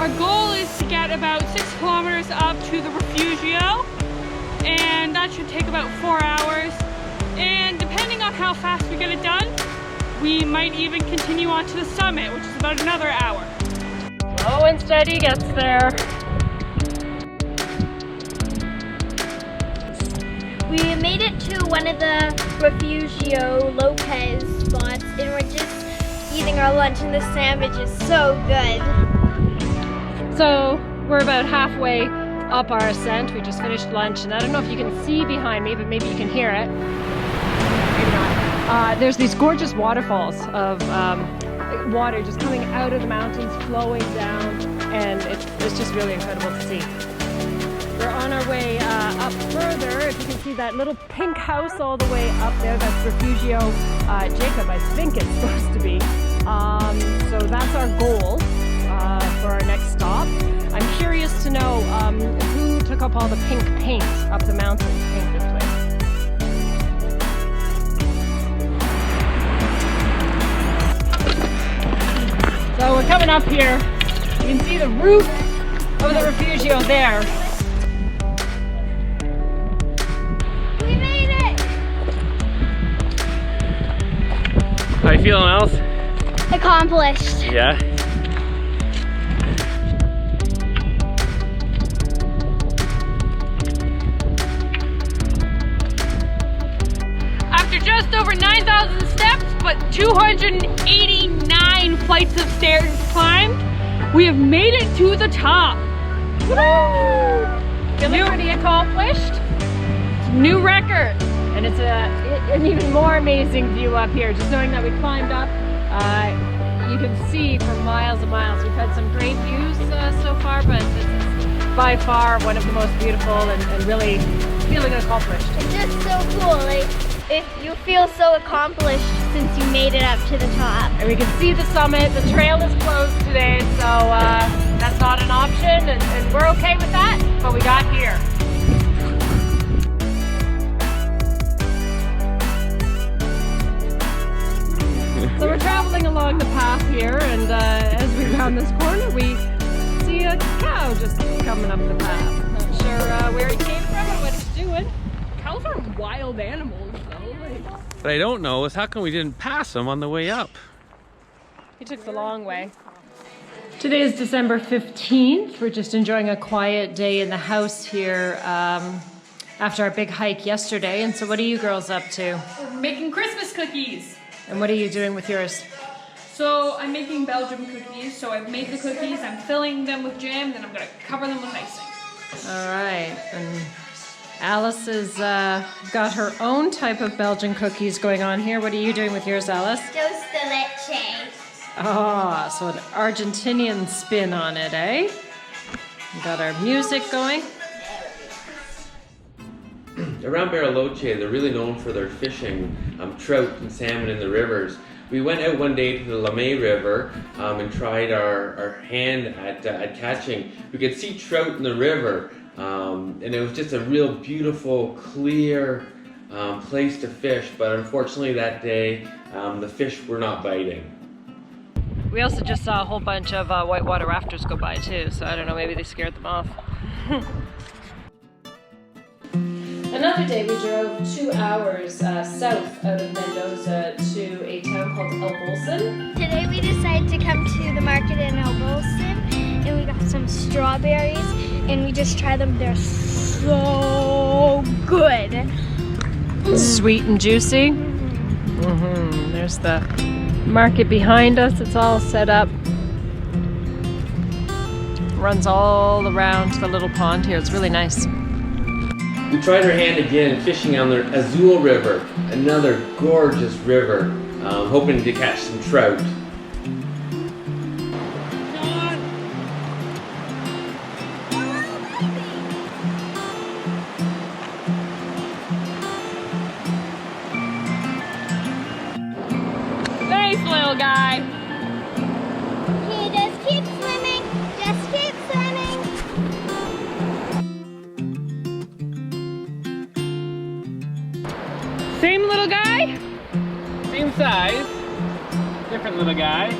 Our goal is to get about 6 kilometers up to the Refugio, and that should take about 4 hours. And depending on how fast we get it done, we might even continue on to the summit, which is about another hour. Slow and steady gets there. We made it to one of the Refugio Lopez spots, and we're just eating our lunch, and the sandwich is so good. So we're about halfway up our ascent. We just finished lunch, and I don't know if you can see behind me, but maybe you can hear it. Maybe not. There's these gorgeous waterfalls of water just coming out of the mountains, flowing down, and it's just really incredible to see. We're on our way up further. If you can see that little pink house all the way up there, that's Refugio Jacob, I think it's supposed to be. So that's our goal for our next stop. I'm curious to know who took up all the pink paint up the mountain to paint this place. So we're coming up here. You can see the roof of the Refugio there. We made it! How you feeling, Alice? Accomplished. Yeah. After just over 9,000 steps, but 289 flights of stairs climbed, we have made it to the top. Feeling pretty accomplished. New record. And it's an even more amazing view up here. Just knowing that we climbed up, you can see for miles and miles. We've had some great views so far, but it's by far one of the most beautiful and really feeling accomplished. It's just so cool. Like, if you feel so accomplished since you made it up to the top. And we can see the summit. The trail is closed today, so that's not an option, and we're okay with that, but we got here. So we're traveling along the path here, and as we round this corner, we see a cow just coming up the path. Not sure where he came from or what he's doing. Cows are wild animals, though. What I don't know is how come we didn't pass him on the way up? He took the long way. Today is December 15th. We're just enjoying a quiet day in the house here after our big hike yesterday. And so what are you girls up to? We're making Christmas cookies. And what are you doing with yours? So I'm making Belgian cookies. So I've made the cookies, I'm filling them with jam, then I'm gonna cover them with icing. All right. And Alice has got her own type of Belgian cookies going on here. What are you doing with yours, Alice? Dose de leche. Oh, so an Argentinian spin on it, eh? We got our music going. Around Bariloche, they're really known for their fishing, trout and salmon in the rivers. We went out one day to the Lamay River and tried our hand at catching. We could see trout in the river, and it was just a real beautiful, clear place to fish, but unfortunately that day, the fish were not biting. We also just saw a whole bunch of whitewater rafters go by too, so I don't know, maybe they scared them off. Another day we drove 2 hours south out of Mendoza to a town called El Bolson. Today we decided to come to the market in El Bolson, and we got some strawberries, and we just tried them. They're so good. Sweet and juicy. There's the market behind us. It's all set up. Runs all around the little pond here. It's really nice. We tried our hand again fishing on the Azul River, another gorgeous river, hoping to catch some trout. Thanks, little guy. Okay, just keep swimming. Just keep swimming. Same little guy? Same size, different little guy.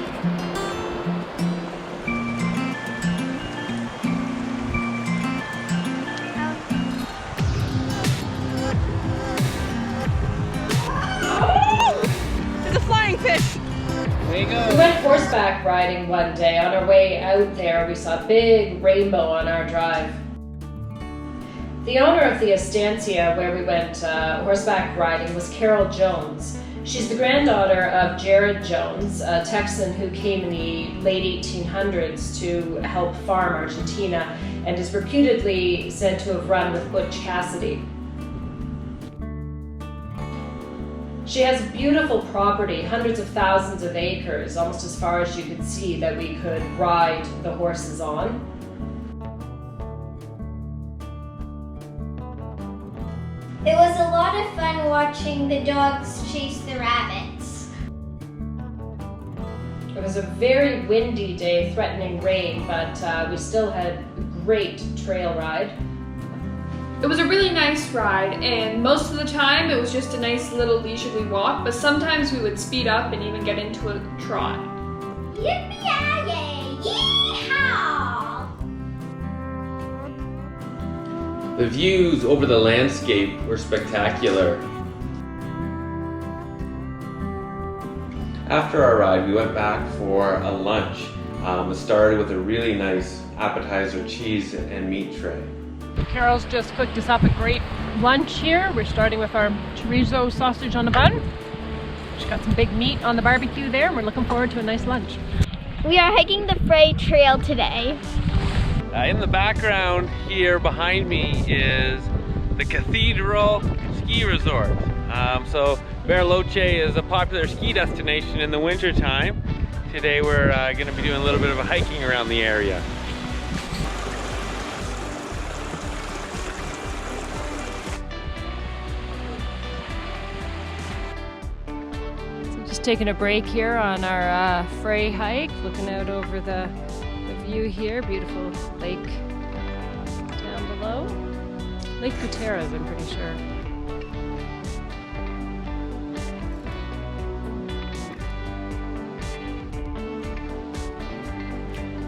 horseback riding one day. On our way out there, we saw a big rainbow on our drive. The owner of the estancia where we went horseback riding was Carol Jones. She's the granddaughter of Jared Jones, a Texan who came in the late 1800s to help farm Argentina and is reputedly said to have run with Butch Cassidy. She has beautiful property, hundreds of thousands of acres, almost as far as you could see that we could ride the horses on. It was a lot of fun watching the dogs chase the rabbits. It was a very windy day, threatening rain, but we still had a great trail ride. It was a really nice ride, and most of the time it was just a nice little leisurely walk, but sometimes we would speed up and even get into a trot. Yippee-yay! Yee-haw! The views over the landscape were spectacular. After our ride, we went back for a lunch. It started with a really nice appetizer cheese and meat tray. Carol's just cooked us up a great lunch here. We're starting with our chorizo sausage on the bun. She's got some big meat on the barbecue there, and we're looking forward to a nice lunch. We are hiking the Frey Trail today. In the background here behind me is the Cathedral Ski Resort. So Bariloche is a popular ski destination in the wintertime. Today we're going to be doing a little bit of a hiking around the area. Just taking a break here on our Frey hike, looking out over the view here. Beautiful lake down below. Lake Gutierrez, I'm pretty sure.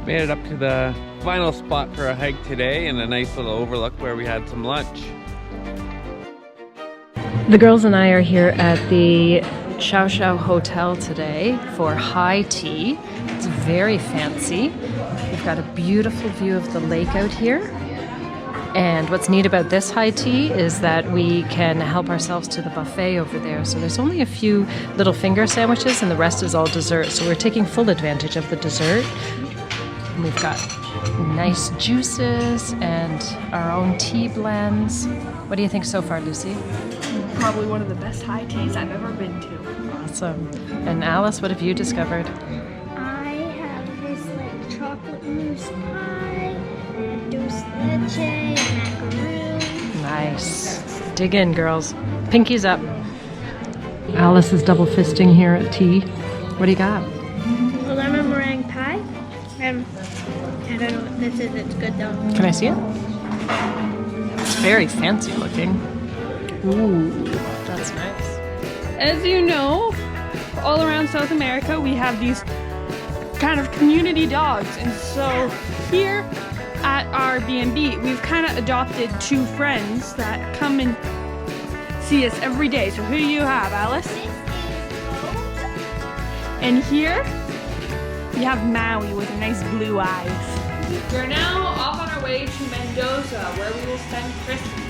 Made it up to the final spot for a hike today and a nice little overlook where we had some lunch. The girls and I are here at the Chow Chow Hotel today for high tea. It's very fancy. We've got a beautiful view of the lake out here. And what's neat about this high tea is that we can help ourselves to the buffet over there. So there's only a few little finger sandwiches and the rest is all dessert. So we're taking full advantage of the dessert. And we've got nice juices and our own tea blends. What do you think so far, Lucy? Probably one of the best high teas I've ever been to. Awesome. And Alice, what have you discovered? I have this like chocolate mousse pie, dulce leche, and macaroon. Nice. Dig in, girls. Pinkies up. Alice is double fisting here at tea. What do you got? A lemon meringue pie, and I don't know what this is. It's good though. Can I see it? It's very fancy looking. Ooh, that's nice. As you know, all around South America we have these kind of community dogs, and so here at our B&B we've kind of adopted two friends that come and see us every day. So who do you have, Alice? And here we have Maui with nice blue eyes. We're now off on our way to Mendoza, where we will spend Christmas.